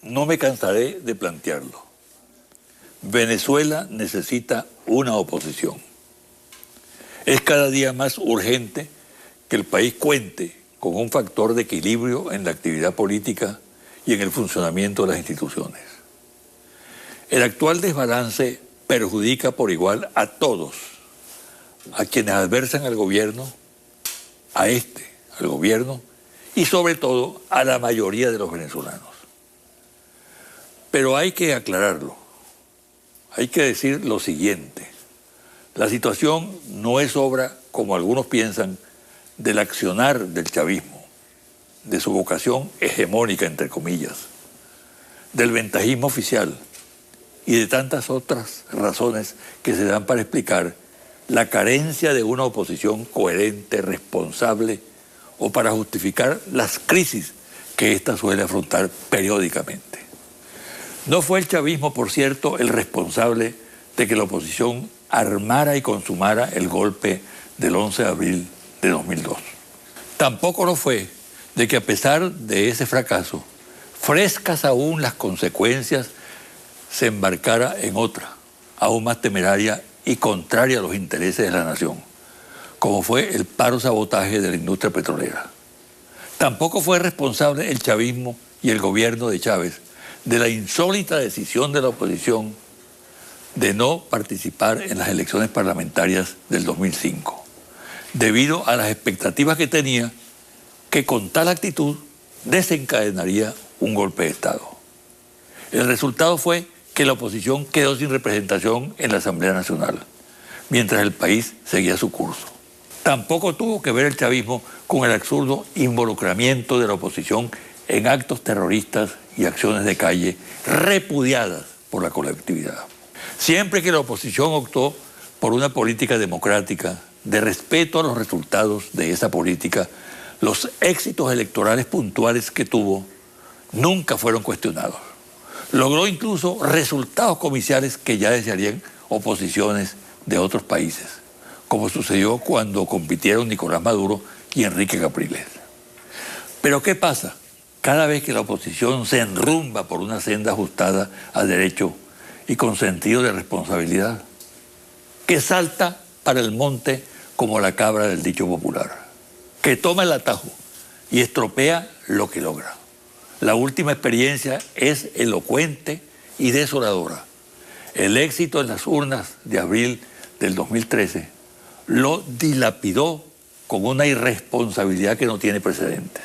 No me cansaré de plantearlo. Venezuela necesita una oposición. Es cada día más urgente que el país cuente con un factor de equilibrio en la actividad política y en el funcionamiento de las instituciones. El actual desbalance perjudica por igual a todos, a quienes adversan al gobierno, al gobierno y sobre todo a la mayoría de los venezolanos. Pero hay que aclararlo, hay que decir lo siguiente: la situación no es obra, como algunos piensan, del accionar del chavismo, de su vocación hegemónica, entre comillas, del ventajismo oficial y de tantas otras razones que se dan para explicar la carencia de una oposición coherente, responsable, o para justificar las crisis que ésta suele afrontar periódicamente. No fue el chavismo, por cierto, el responsable de que la oposición armara y consumara el golpe del 11 de abril de 2002. Tampoco lo fue de que, a pesar de ese fracaso, frescas aún las consecuencias, se embarcara en otra, aún más temeraria y contraria a los intereses de la nación, como fue el paro-sabotaje de la industria petrolera. Tampoco fue responsable el chavismo y el gobierno de Chávez de la insólita decisión de la oposición de no participar en las elecciones parlamentarias del 2005, debido a las expectativas que tenía que con tal actitud desencadenaría un golpe de Estado. El resultado fue que la oposición quedó sin representación en la Asamblea Nacional, mientras el país seguía su curso. Tampoco tuvo que ver el chavismo con el absurdo involucramiento de la oposición en actos terroristas y acciones de calle repudiadas por la colectividad. Siempre que la oposición optó por una política democrática, de respeto a los resultados de esa política, los éxitos electorales puntuales que tuvo nunca fueron cuestionados. Logró incluso resultados comerciales que ya desearían oposiciones de otros países, como sucedió cuando compitieron Nicolás Maduro y Enrique Capriles. Pero ¿qué pasa? Cada vez que la oposición se enrumba por una senda ajustada al derecho y con sentido de responsabilidad, que salta para el monte como la cabra del dicho popular, que toma el atajo y estropea lo que logra. La última experiencia es elocuente y desoladora. El éxito en las urnas de abril del 2013 lo dilapidó con una irresponsabilidad que no tiene precedentes.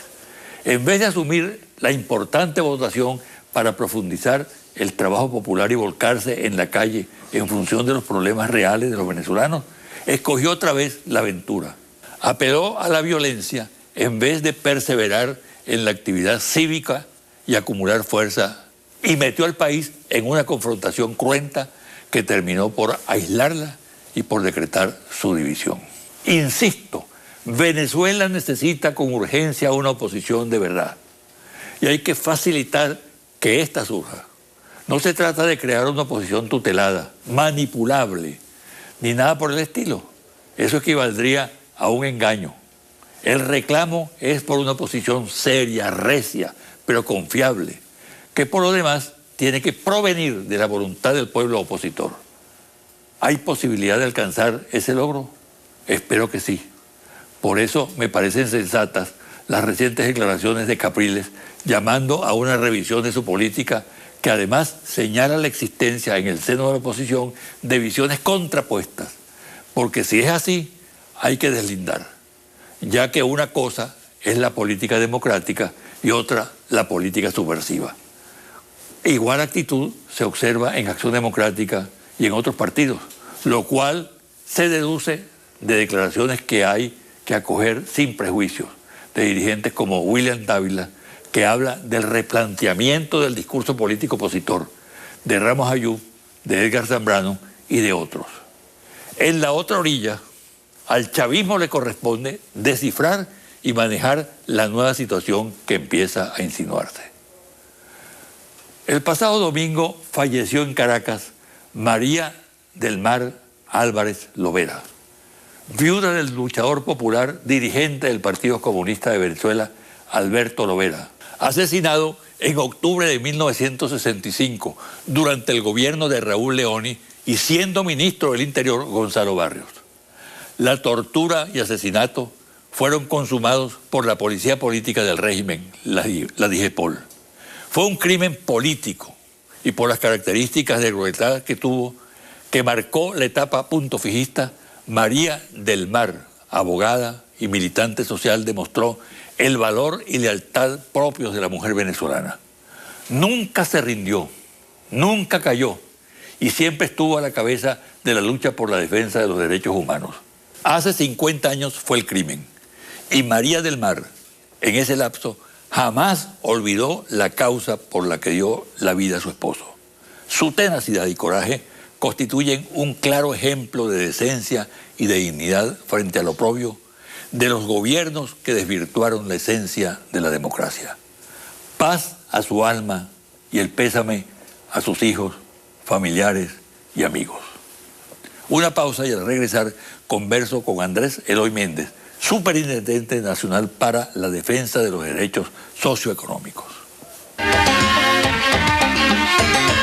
En vez de asumir la importante votación para profundizar el trabajo popular y volcarse en la calle en función de los problemas reales de los venezolanos, escogió otra vez la aventura. Apeló a la violencia en vez de perseverar en la actividad cívica y acumular fuerza, y metió al país en una confrontación cruenta que terminó por aislarla y por decretar su división. Insisto, Venezuela necesita con urgencia una oposición de verdad, y hay que facilitar que ésta surja. No se trata de crear una oposición tutelada, manipulable, ni nada por el estilo. Eso equivaldría a un engaño. El reclamo es por una oposición seria, recia, pero confiable, que por lo demás tiene que provenir de la voluntad del pueblo opositor. ¿Hay posibilidad de alcanzar ese logro? Espero que sí. Por eso me parecen sensatas las recientes declaraciones de Capriles llamando a una revisión de su política, que además señala la existencia en el seno de la oposición de visiones contrapuestas, porque si es así, hay que deslindar, ya que una cosa es la política democrática y otra la política subversiva. Igual actitud se observa en Acción Democrática y en otros partidos, lo cual se deduce de declaraciones que hay que acoger sin prejuicios de dirigentes como William Dávila, que habla del replanteamiento del discurso político opositor, de Ramos Ayub, de Edgar Zambrano y de otros. En la otra orilla, al chavismo le corresponde descifrar y manejar la nueva situación que empieza a insinuarse. El pasado domingo falleció en Caracas María del Mar Álvarez Lovera, viuda del luchador popular, dirigente del Partido Comunista de Venezuela, Alberto Lovera, asesinado en octubre de 1965, durante el gobierno de Raúl Leoni y siendo ministro del Interior Gonzalo Barrios. La tortura y asesinato fueron consumados por la policía política del régimen, la DIGEPOL. Fue un crimen político y por las características de crueldad que tuvo, que marcó la etapa punto fijista, María del Mar, abogada y militante social, demostró el valor y lealtad propios de la mujer venezolana. Nunca se rindió, nunca cayó y siempre estuvo a la cabeza de la lucha por la defensa de los derechos humanos. Hace 50 años fue el crimen y María del Mar, en ese lapso, jamás olvidó la causa por la que dio la vida a su esposo. Su tenacidad y coraje constituyen un claro ejemplo de decencia y de dignidad frente a lo propio de los gobiernos que desvirtuaron la esencia de la democracia. Paz a su alma y el pésame a sus hijos, familiares y amigos. Una pausa y al regresar converso con Andrés Eloy Méndez, Superintendente Nacional para la Defensa de los Derechos Socioeconómicos.